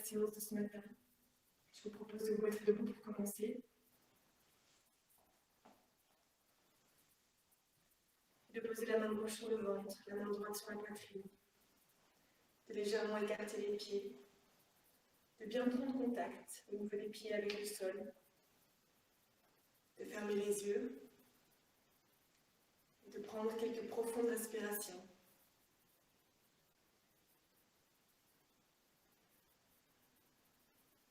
séance de ce matin. Je vous propose de vous mettre debout pour commencer. De poser la main gauche sur le ventre, la main droite sur la poitrine. De légèrement écarter les pieds. De bien prendre contact au niveau des pieds avec le sol. De fermer les yeux. Et de prendre quelques profondes respirations.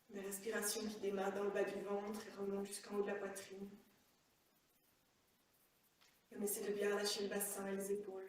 Des respirations qui démarrent dans le bas du ventre et remontent jusqu'en haut de la poitrine. Et on essaie de bien relâcher le bassin et les épaules.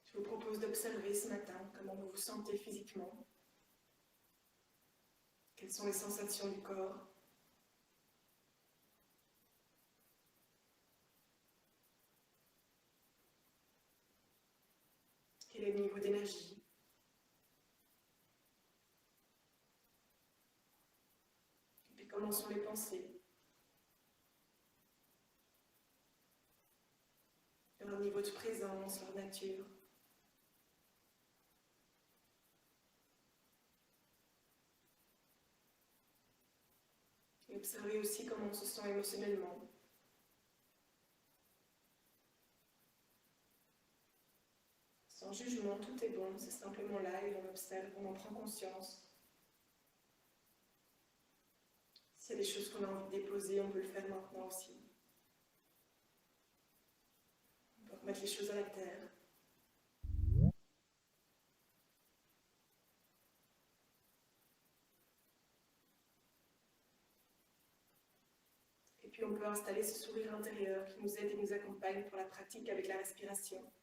Je vous propose d'observer ce matin comment vous vous sentez physiquement. Quelles sont les sensations du corps? Quel est le niveau d'énergie? Et puis comment sont les pensées? Leur niveau de présence, leur nature. Et observez aussi comment on se sent émotionnellement. Sans jugement, tout est bon, c'est simplement là et on observe, on en prend conscience. S'il y a des choses qu'on a envie de déposer, on peut le faire maintenant aussi. On peut remettre les choses à la terre. Et puis on peut installer ce sourire intérieur qui nous aide et nous accompagne pour la pratique avec la respiration.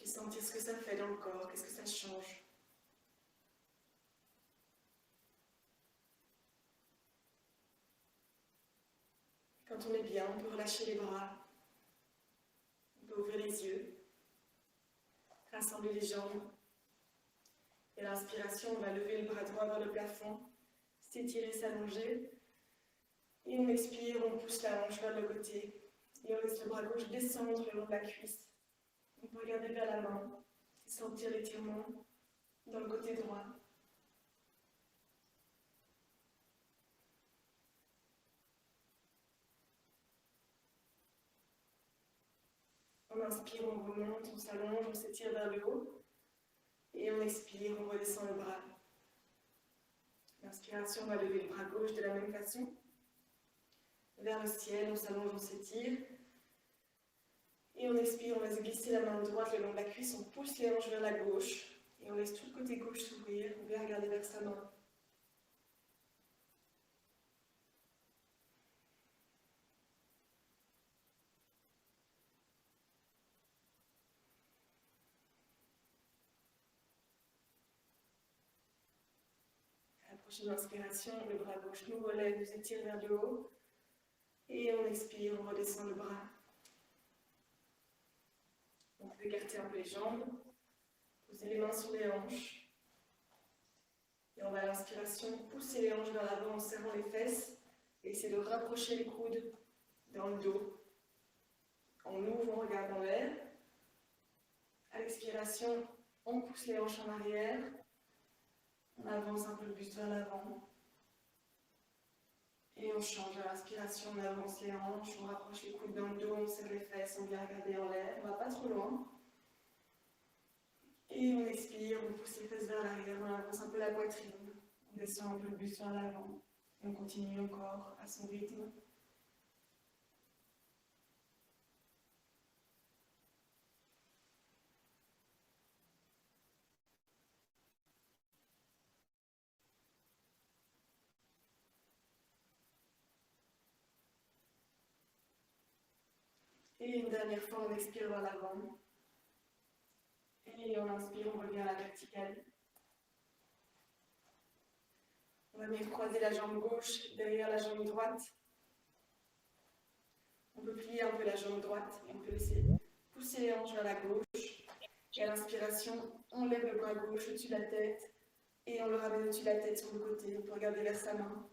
Et sentir ce que ça fait dans le corps, qu'est-ce que ça change. Quand on est bien, on peut relâcher les bras, on peut ouvrir les yeux, rassembler les jambes. Et à l'inspiration, on va lever le bras droit vers le plafond, s'étirer, s'allonger. Et on expire, on pousse la hanche vers le côté. Et on laisse le bras gauche descendre le long de la cuisse. On peut regarder vers la main et sentir l'étirement dans le côté droit. On inspire, on remonte, on s'allonge, on s'étire vers le haut. Et on expire, on redescend le bras. L'inspiration, on va lever le bras gauche de la même façon. Vers le ciel, on s'allonge, on s'étire. Et on expire, on laisse glisser la main droite le long de la cuisse, on pousse les hanches vers la gauche. Et on laisse tout le côté gauche s'ouvrir, on vient regarder vers sa main. À la prochaine inspiration, le bras gauche nous relève, nous étire vers le haut. Et on expire, on redescend le bras. On peut écarter un peu les jambes, poser les mains sur les hanches. Et on va à l'inspiration pousser les hanches vers l'avant en serrant les fesses et essayer de rapprocher les coudes dans le dos. On ouvre, on regarde en l'air. À l'expiration, on pousse les hanches en arrière. On avance un peu le buste vers l'avant. Et on change. À l'inspiration, on avance les hanches, on rapproche les coudes dans le dos, on serre les fesses, on vient regarder en l'air. On ne va pas trop loin. Et on expire, on pousse les fesses vers l'arrière, on avance un peu la poitrine. On descend un peu le buste vers l'avant. Et on continue encore à son rythme. Et une dernière fois, on expire vers l'avant. Et on inspire, on revient à la verticale. On va venir croiser la jambe gauche derrière la jambe droite. On peut plier un peu la jambe droite et on peut laisser pousser les hanches vers la gauche. Et à l'inspiration, on lève le bras gauche au-dessus de la tête et on le ramène au-dessus de la tête sur le côté. On peut regarder vers sa main.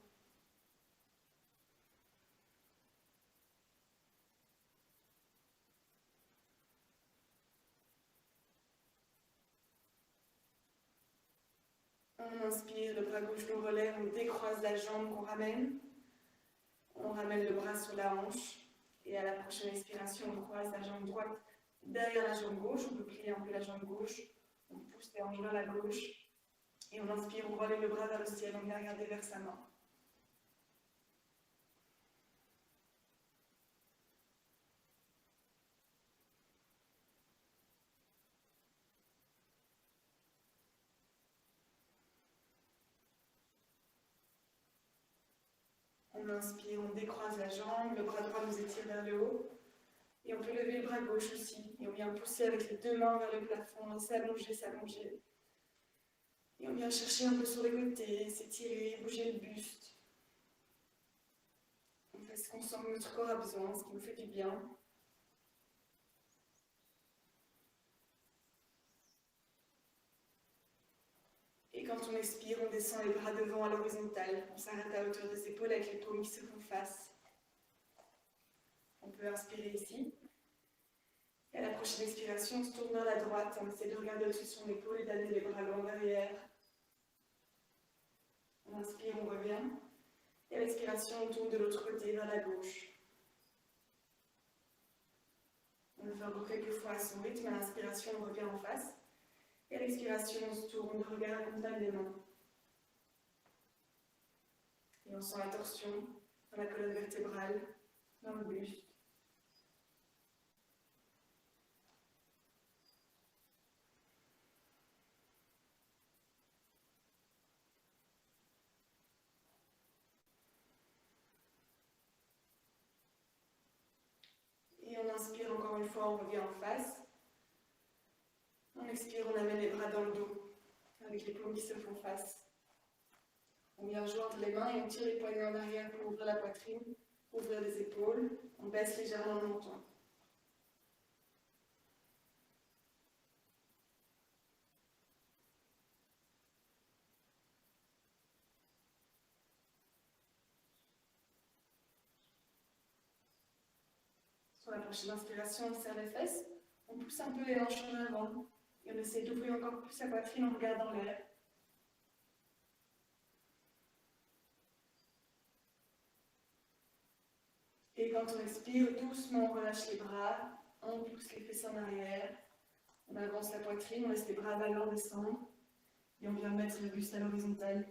On inspire, le bras gauche nous relève, on décroise la jambe qu'on ramène. On ramène le bras sur la hanche. Et à la prochaine expiration, on croise la jambe droite derrière la jambe gauche. On peut plier un peu la jambe gauche. On pousse les hanches vers la gauche. Et on inspire, on relève le bras vers le ciel, on vient regarder vers sa main. On inspire, on décroise la jambe, le bras droit nous étire vers le haut. Et on peut lever le bras gauche aussi. Et on vient pousser avec les deux mains vers le plafond, s'allonger, s'allonger. Et on vient chercher un peu sur les côtés, s'étirer, bouger le buste. On fait ce qu'on sent que notre corps a besoin, ce qui nous fait du bien. Et quand on expire, on descend les bras devant à l'horizontale. On s'arrête à hauteur des épaules avec les paumes qui se font face. On peut inspirer ici. Et à la prochaine expiration, on se tourne vers la droite. On essaie de regarder au-dessus de son épaule et d'amener les bras longs derrière. On inspire, on revient. Et à l'expiration, on tourne de l'autre côté vers la gauche. On le fait encore quelques fois à son rythme. À l'inspiration, on revient en face. Et à l'expiration, on se tourne, le regard accompagne les mains. Et on sent la torsion dans la colonne vertébrale, dans le buste. Et on inspire encore une fois, on revient en face. On expire, on amène les bras dans le dos, avec les paumes qui se font face. On vient joindre les mains et on tire les poignets en arrière pour ouvrir la poitrine, ouvrir les épaules. On baisse légèrement le menton. Sur la prochaine inspiration, on serre les fesses. On pousse un peu les hanches en avant. Et on essaie d'ouvrir encore plus la poitrine en regardant l'air. Et quand on expire, doucement on relâche les bras, on pousse les fesses en arrière, on avance la poitrine, on laisse les bras ballants descendre et on vient mettre le buste à l'horizontale.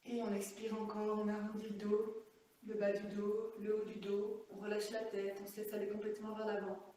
Et on expire encore, on arrondit le dos, le bas du dos, le haut du dos, on relâche la tête, on se laisse aller complètement vers l'avant.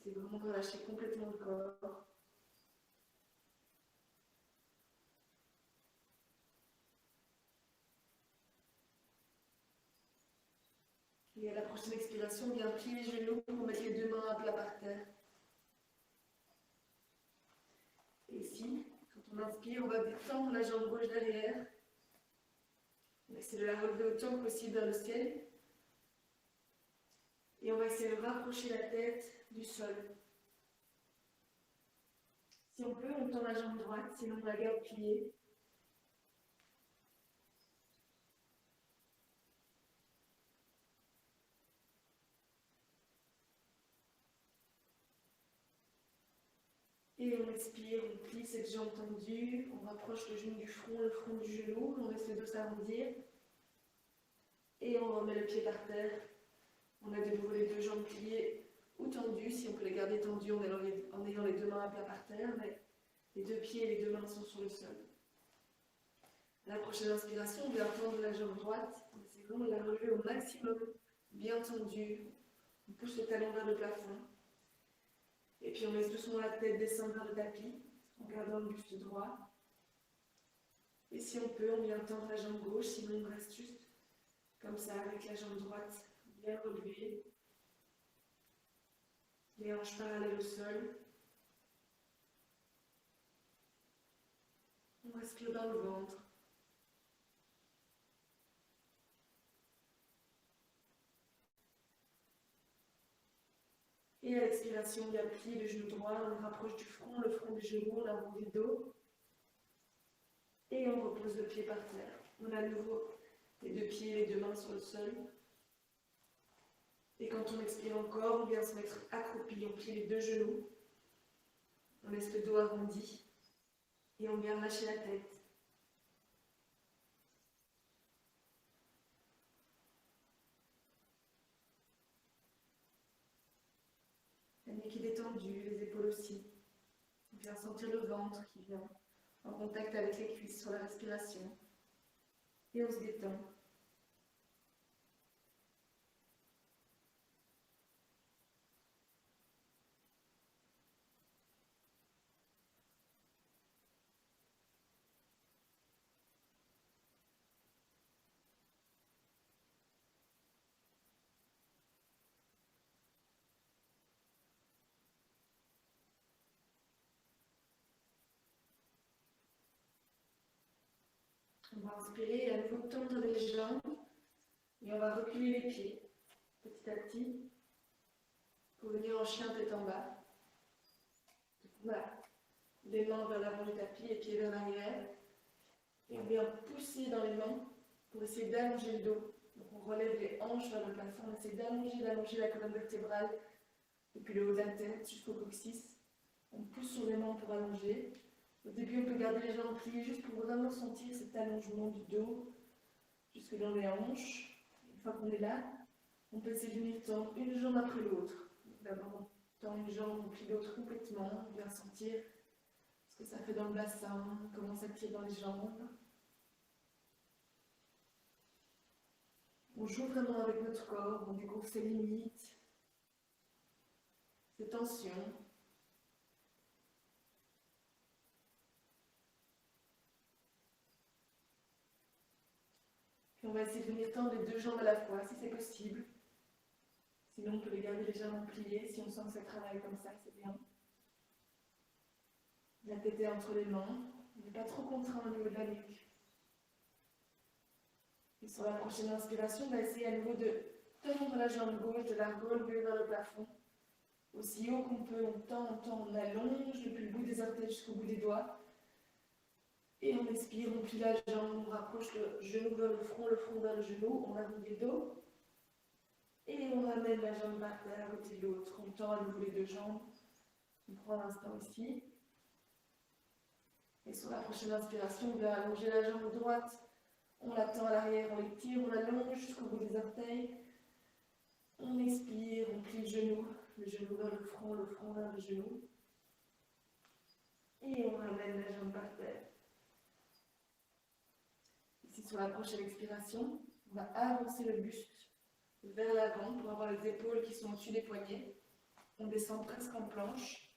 C'est vraiment relâcher complètement le corps. Et à la prochaine expiration, on vient plier les genoux pour mettre les deux mains à plat par terre. Et ici, quand on inspire, on va détendre la jambe gauche derrière. On va essayer de la relever autant que possible vers le ciel. Et on va essayer de rapprocher la tête du sol. Si on peut, on tend la jambe droite, sinon on la garde pliée. Et on expire, on plie cette jambe tendue, on rapproche le genou du front, le front du genou, on laisse le dos s'arrondir. Et on remet le pied par terre. On a de nouveau les deux jambes pliées ou tendues, si on peut les garder tendues en ayant les deux mains à plat par terre, mais les deux pieds et les deux mains sont sur le sol. La prochaine inspiration, on vient tendre la jambe droite. C'est vraiment de la relever au maximum, bien tendue. On pousse le talon vers le plafond. Et puis on laisse doucement la tête descendre vers le tapis, en gardant le buste droit. Et si on peut, on vient tendre la jambe gauche, sinon on reste juste comme ça, avec la jambe droite bien relevée. Les hanches parallèles au sol. On respire dans le ventre. Et à l'expiration, on vient plier le genou droit, on rapproche du front, le front du genou, on arrondit le dos. Et on repose le pied par terre. On a à nouveau les deux pieds, les deux mains sur le sol. Et quand on expire encore, on vient se mettre accroupi, on plie les deux genoux. On laisse le dos arrondi. Et on vient lâcher la tête. La nuque est détendue, les épaules aussi. On vient sentir le ventre qui vient en contact avec les cuisses sur la respiration. Et on se détend. On va inspirer et à nouveau tendre les jambes. Et on va reculer les pieds petit à petit pour venir en chien tête en bas. Voilà. Les mains vers l'avant du tapis, les pieds vers l'arrière. Et on vient pousser dans les mains pour essayer d'allonger le dos. Donc on relève les hanches vers le plafond, on essaie d'allonger la colonne vertébrale depuis le haut de la tête jusqu'au coccyx. On pousse sur les mains pour allonger. Au début, on peut garder les jambes pliées juste pour vraiment sentir cet allongement du dos jusque dans les hanches. Une fois qu'on est là, on peut essayer de venir tendre une jambe après l'autre. D'abord, on tend une jambe, on plie l'autre complètement, on vient sentir ce que ça fait dans le bassin, comment ça tire dans les jambes. On joue vraiment avec notre corps, on découvre ses limites, ses tensions. Puis on va essayer de venir tendre les deux jambes à la fois, si c'est possible. Sinon, on peut les garder légèrement pliées, si on sent que ça travaille comme ça, c'est bien. La tête est entre les mains, on n'est pas trop contraint au niveau de la nuque. Et sur la prochaine inspiration, on va essayer à nouveau de tendre la jambe gauche, de la relever vers le plafond. Aussi haut qu'on peut, on tend, on allonge depuis le bout des orteils jusqu'au bout des doigts. Et on expire, on plie la jambe, on rapproche le genou vers le front vers le genou, on arrondit le dos. Et on ramène la jambe par terre à côté de l'autre. On tend à nouveau les deux jambes. On prend un instant ici. Et sur la prochaine inspiration, on va allonger la jambe droite. On la tend à l'arrière, on l'étire, on l'allonge jusqu'au bout des orteils. On expire, on plie le genou vers le front vers le genou. Et on ramène la jambe par terre. Ici, sur la prochaine expiration, on va avancer le buste vers l'avant pour avoir les épaules qui sont au-dessus des poignets. On descend presque en planche.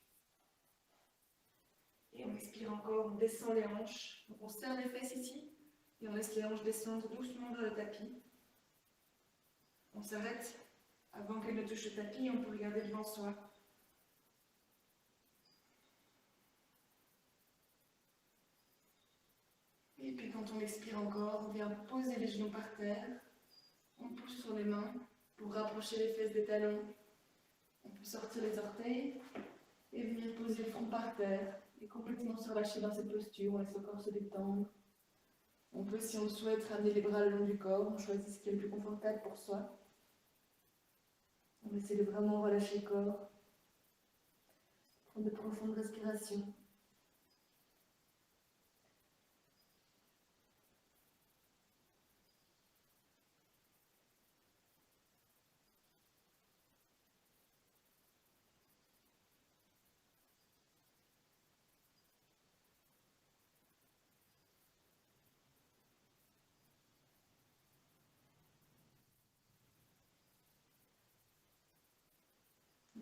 Et on expire encore, on descend les hanches. Donc on serre les fesses ici et on laisse les hanches descendre doucement vers le tapis. On s'arrête avant qu'elles ne touchent le tapis et on peut regarder devant soi. Et puis quand on expire encore, on vient poser les genoux par terre. On pousse sur les mains pour rapprocher les fesses des talons. On peut sortir les orteils et venir poser le front par terre et complètement se relâcher dans cette posture. On laisse le corps se détendre. On peut, si on le souhaite, ramener les bras le long du corps. On choisit ce qui est le plus confortable pour soi. On essaie de vraiment relâcher le corps. Prendre de profondes respirations.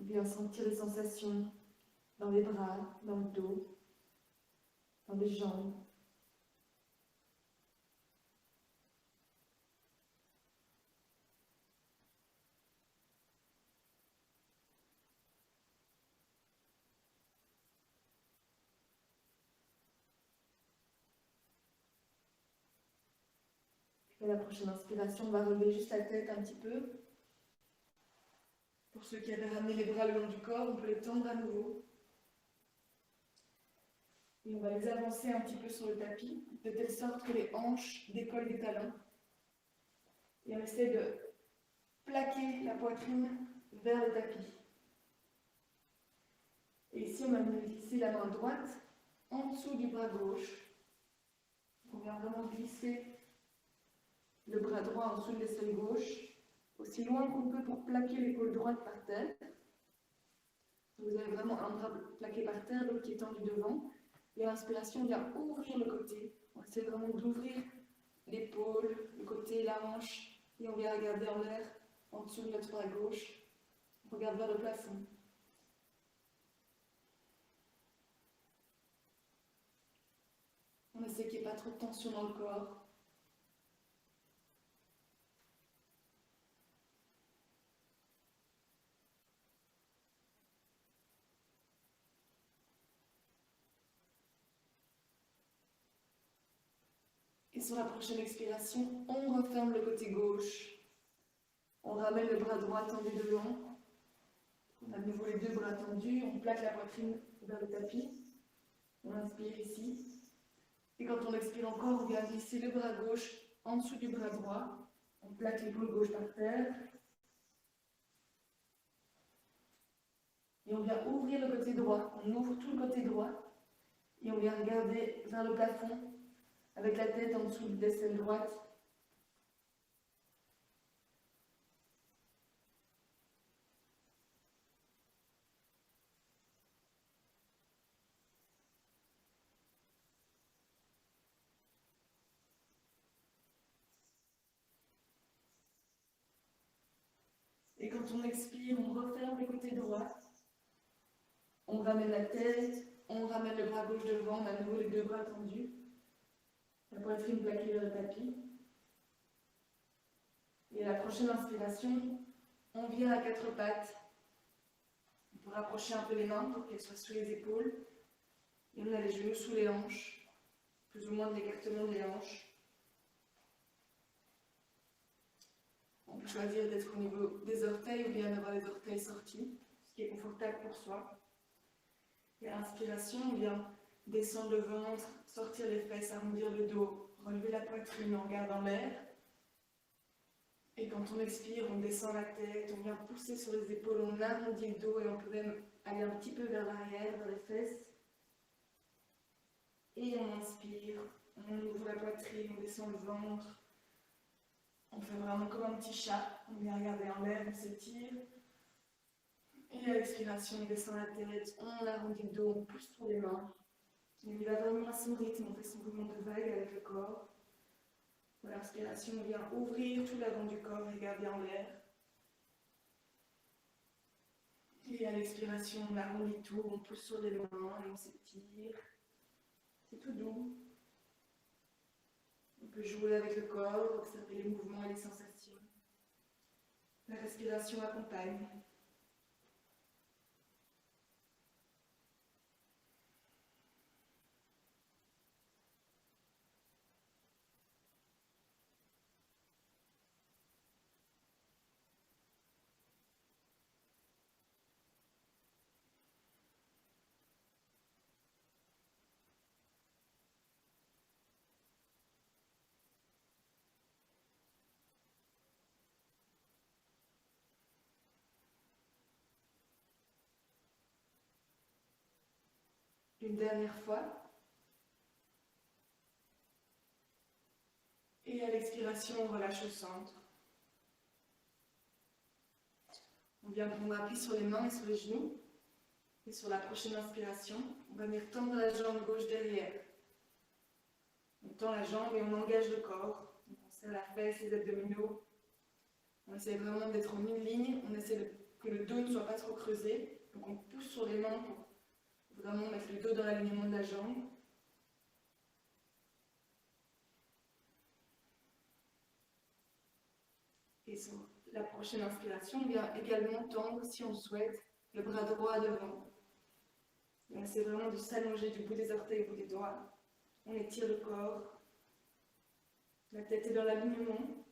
bien sentir les sensations dans les bras, dans le dos, dans les jambes. Et la prochaine inspiration, on va relever juste la tête un petit peu. Pour ceux qui avaient ramené les bras le long du corps, on peut les tendre à nouveau. Et on va les avancer un petit peu sur le tapis, de telle sorte que les hanches décollent des talons. Et on essaie de plaquer la poitrine vers le tapis. Et ici, on va glisser la main droite en dessous du bras gauche. On vient vraiment glisser le bras droit en dessous de l'aisselle gauche, aussi loin qu'on peut pour plaquer l'épaule droite par terre. Vous avez vraiment un bras plaqué par terre, l'autre qui est tendu devant. Et l'inspiration vient ouvrir le côté. On essaie vraiment d'ouvrir l'épaule, le côté, la hanche, et on vient regarder en l'air, en dessous de notre bras gauche. On regarde vers le plafond. On essaie qu'il n'y ait pas trop de tension dans le corps. Et sur la prochaine expiration, on referme le côté gauche. On ramène le bras droit tendu devant. On a de nouveau les deux bras tendus. On plaque la poitrine vers le tapis. On inspire ici. Et quand on expire encore, on vient glisser le bras gauche en dessous du bras droit. On plaque l'épaule gauche par terre. Et on vient ouvrir le côté droit. On ouvre tout le côté droit. Et on vient regarder vers le plafond avec la tête en dessous de l'aisselle droite. Et quand on expire, on referme le côté droit. On ramène la tête, on ramène le bras gauche devant, on a à nouveau les deux bras tendus. La poitrine plaquée vers le tapis. Et à la prochaine inspiration, on vient à quatre pattes. On peut rapprocher un peu les mains pour qu'elles soient sous les épaules. Et on a les genoux sous les hanches, plus ou moins de l'écartement des hanches. On peut choisir d'être au niveau des orteils ou bien d'avoir les orteils sortis, ce qui est confortable pour soi. Et à l'inspiration, on vient descendre le ventre, sortir les fesses, arrondir le dos, relever la poitrine en regardant l'air. Et quand on expire, on descend la tête, on vient pousser sur les épaules, on arrondit le dos et on peut même aller un petit peu vers l'arrière, vers les fesses. Et on inspire, on ouvre la poitrine, on descend le ventre. On fait vraiment comme un petit chat, on vient regarder en l'air, on s'étire. Et à l'expiration, on descend la tête, on arrondit le dos, on pousse sur les mains. Il va vraiment à son rythme, on fait son mouvement de vague avec le corps. À l'inspiration, on vient ouvrir tout l'avant du corps, regarder en l'air. Et à l'expiration, on arrondit tout, on pousse sur les mains et on s'étire. C'est tout doux. On peut jouer avec le corps, observer les mouvements et les sensations. La respiration accompagne. Une dernière fois. Et à l'expiration, on relâche le centre. On vient prendre appui sur les mains et sur les genoux. Et sur la prochaine inspiration, on va venir tendre la jambe gauche derrière. On tend la jambe et on engage le corps. Donc on serre la fesse, les abdominaux. On essaie vraiment d'être en une ligne. On essaie de que le dos ne soit pas trop creusé. Donc on pousse sur les mains pour vraiment mettre le dos dans l'alignement de la jambe. Et sur la prochaine inspiration, on vient également tendre, si on le souhaite, le bras droit devant. C'est vraiment de s'allonger du bout des orteils au bout des doigts. On étire le corps. La tête est dans l'alignement.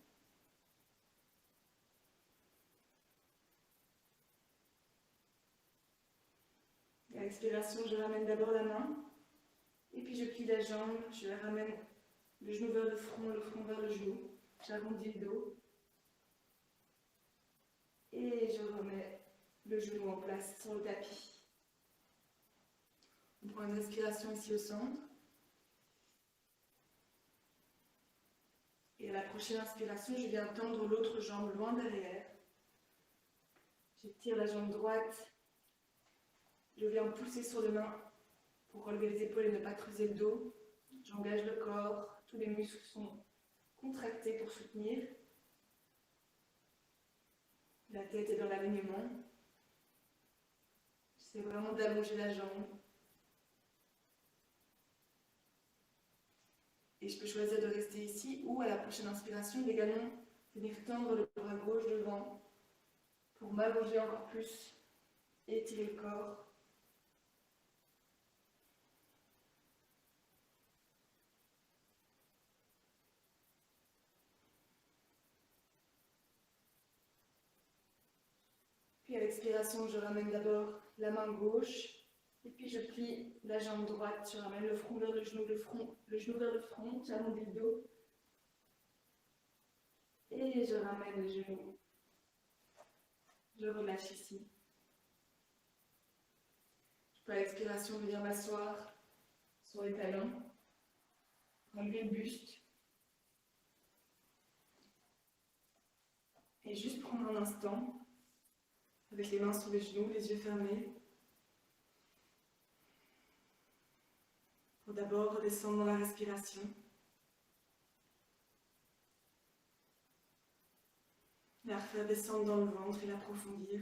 À l'expiration, je ramène d'abord la main. Et puis je plie la jambe. Je la ramène le genou vers le front vers le genou. J'arrondis le dos. Et je remets le genou en place sur le tapis. On prend une respiration ici au centre. Et à la prochaine inspiration, je viens tendre l'autre jambe loin derrière. J'étire la jambe droite. Je viens pousser sur les mains pour relever les épaules et ne pas creuser le dos. J'engage le corps. Tous les muscles sont contractés pour soutenir. La tête est dans l'alignement. C'est vraiment d'allonger la jambe. Et je peux choisir de rester ici ou à la prochaine inspiration, également venir tendre le bras gauche devant pour m'allonger encore plus et étirer le corps. Puis à l'expiration, je ramène d'abord la main gauche et puis je plie la jambe droite. Je ramène le front vers le genou, le genou vers le front, j'arrondis le dos. Et je ramène le genou. Je relâche ici. Je peux à l'expiration venir m'asseoir sur les talons, relever le buste. Et juste prendre un instant, avec les mains sur les genoux, les yeux fermés, pour d'abord redescendre dans la respiration. La refaire descendre dans le ventre et l'approfondir.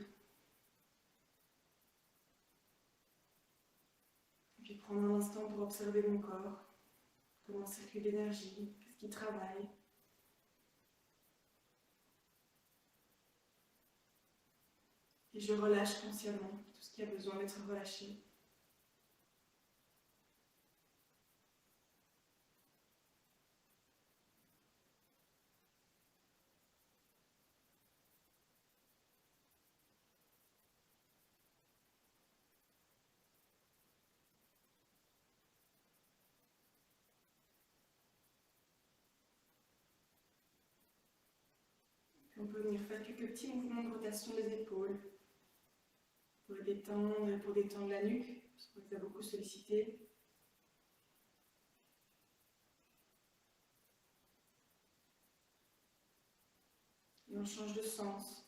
Et puis prendre un instant pour observer mon corps, comment circule l'énergie, qu'est-ce qui travaille. Et je relâche consciemment tout ce qui a besoin d'être relâché. On peut venir faire quelques petits mouvements de rotation des épaules pour les détendre et pour détendre la nuque, parce qu'on les a beaucoup sollicités. Et on change de sens.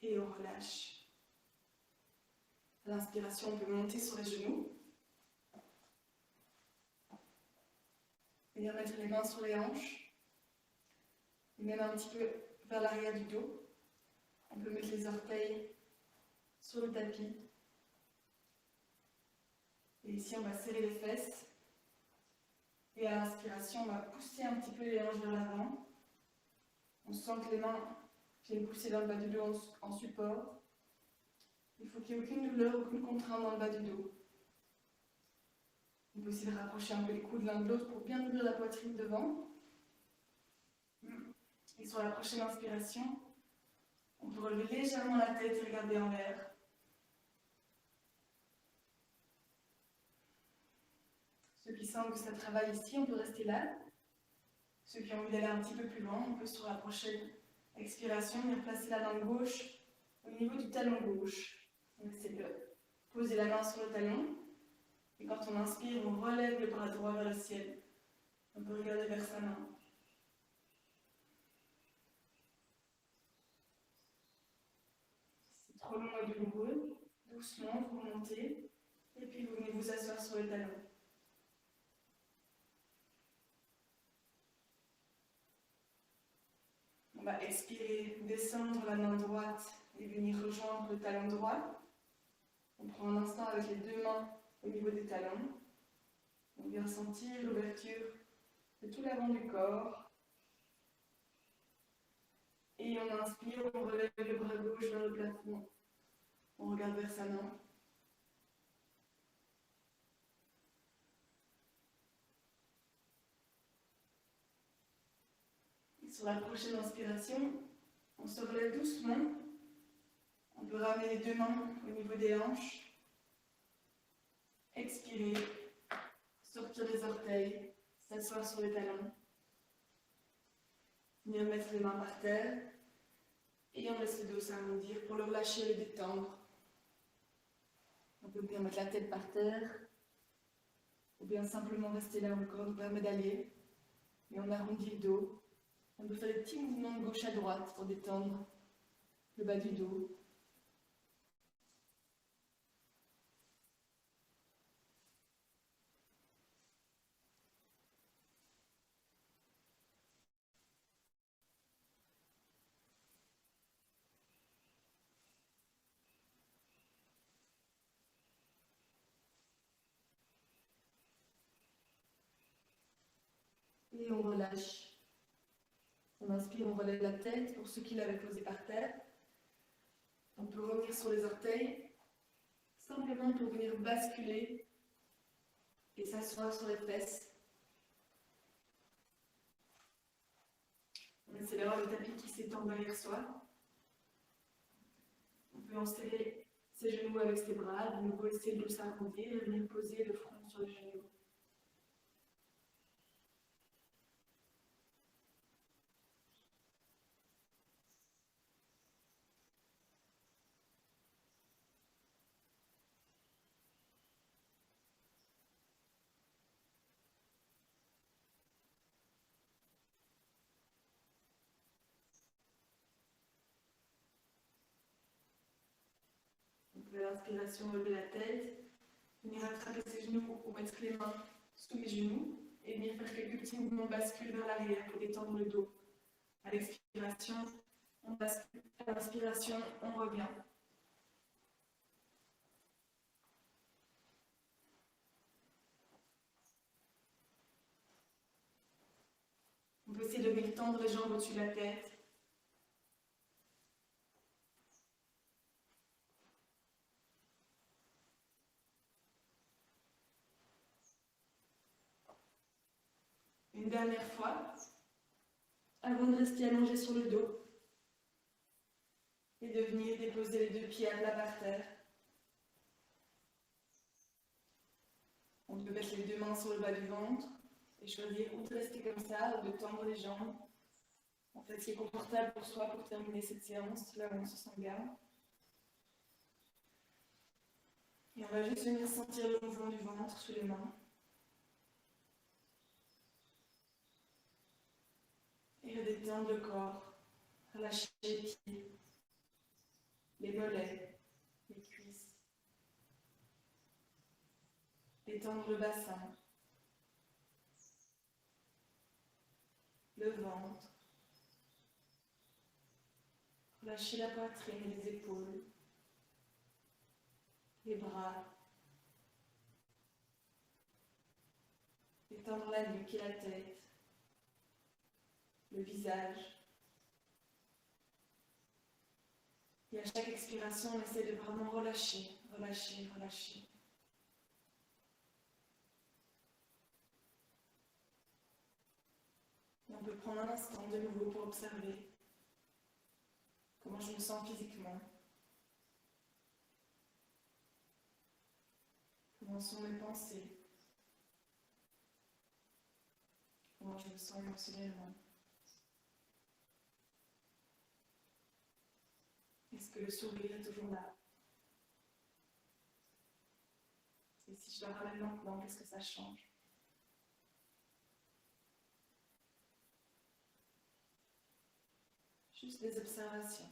Et on relâche. À l'inspiration, on peut monter sur les genoux. Venir mettre les mains sur les hanches. Et même un petit peu vers l'arrière du dos. On peut mettre les orteils sur le tapis. Et ici, on va serrer les fesses. Et à l'inspiration, on va pousser un petit peu les hanches vers l'avant. On sent que les mains viennent pousser dans le bas du dos en support. Il faut qu'il n'y ait aucune douleur, aucune contrainte dans le bas du dos. On peut essayer de rapprocher un peu les coudes l'un de l'autre pour bien ouvrir la poitrine devant. Et sur la prochaine inspiration, on peut relever légèrement la tête et regarder en l'air. Ceux qui sentent que ça travaille ici, on peut rester là. Ceux qui ont envie d'aller un petit peu plus loin, on peut sur la prochaine expiration venir placer la main gauche au niveau du talon gauche. Donc c'est de poser la main sur le talon. Et quand on inspire, on relève le bras droit vers le ciel. On peut regarder vers sa main. C'est trop long et douloureux. Doucement, vous montez. Et puis vous venez vous asseoir sur le talon. On va expirer, descendre la main droite et venir rejoindre le talon droit. On prend un instant avec les deux mains au niveau des talons. On vient sentir l'ouverture de tout l'avant du corps. Et on inspire, on relève le bras gauche vers le plafond. On regarde vers sa main. Et sur la prochaine inspiration, on se relève doucement. On peut ramener les deux mains au niveau des hanches. Expirer, sortir les orteils, s'asseoir sur les talons. Venir mettre les mains par terre. Et on laisse le dos s'arrondir pour le relâcher et le détendre. On peut bien mettre la tête par terre. Ou bien simplement rester là où le corps nous permet d'aller. Et on arrondit le dos. On peut faire des petits mouvements de gauche à droite pour détendre le bas du dos. Et on relâche. On inspire, on relève la tête pour ceux qui l'avaient posée par terre. On peut revenir sur les orteils, simplement pour venir basculer et s'asseoir sur les fesses. On essaie d'avoir le tapis qui s'étend derrière soi. On peut enserrer ses genoux avec ses bras, de nouveau essayer de s'arrondir et venir poser le front sur les genoux. L'inspiration, lever la tête, venir attraper ses genoux ou mettre les mains sous les genoux et venir faire quelques petits mouvements bascule vers l'arrière pour détendre le dos. À l'expiration, on bascule. À l'inspiration, on revient. On peut essayer de venir tendre les jambes au-dessus de la tête. Une dernière fois, avant de rester allongé sur le dos et de venir déposer les deux pieds à plat par terre. On peut mettre les deux mains sur le bas du ventre et choisir ou de rester comme ça ou de tendre les jambes. En fait, ce qui est confortable pour soi pour terminer cette séance, là où on se sent bien. Et on va juste venir sentir le mouvement du ventre sous les mains. Et redétendre le corps, relâcher les pieds, les mollets, les cuisses. Détendre le bassin, le ventre. Relâcher la poitrine et les épaules, les bras. Détendre la nuque et la tête, le visage. Et à chaque expiration, on essaie de vraiment relâcher, relâcher, relâcher. Et on peut prendre un instant de nouveau pour observer comment je me sens physiquement. Comment sont mes pensées. Comment je me sens émotionnellement. Est-ce que le sourire est toujours là? Et si je le ramène lentement, qu'est-ce que ça change? Juste des observations.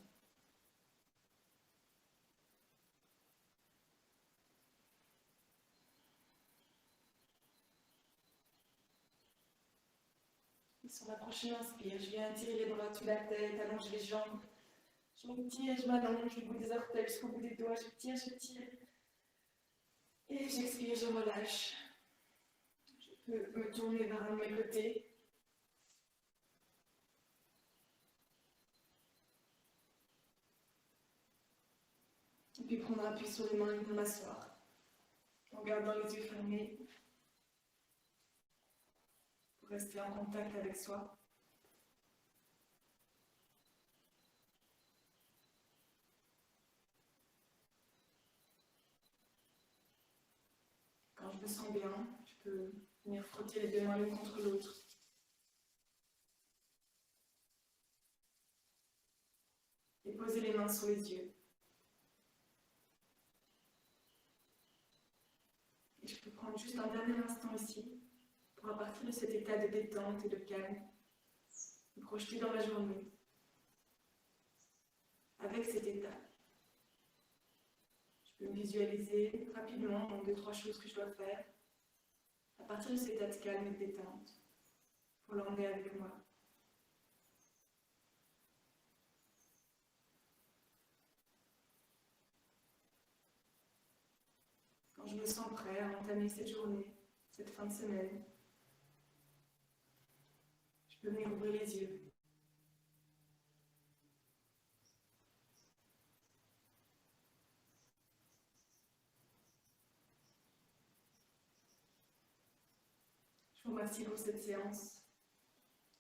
sur ma prochaine inspire, je viens tirer les bras au-dessus de la tête, allonger les jambes. Je m'étire, je m'allonge, le bout des orteils jusqu'au bout des doigts, je tire, je tire. Et j'expire, je relâche. Je peux me tourner vers un de mes côtés. Et puis prendre appui sur les mains et pour m'asseoir. En gardant les yeux fermés. Pour rester en contact avec soi. Quand je me sens bien, je peux venir frotter les deux mains l'une contre l'autre. Et poser les mains sur les yeux. Et je peux prendre juste un dernier instant ici, pour à partir de cet état de détente et de calme, me projeter dans la journée, avec cet état. Je peux me visualiser rapidement en 2-3 choses que je dois faire, à partir de cet état de calme et de détente, pour l'emmener avec moi. Quand je me sens prêt à entamer cette journée, cette fin de semaine, je peux venir ouvrir les yeux. Je vous remercie pour cette séance.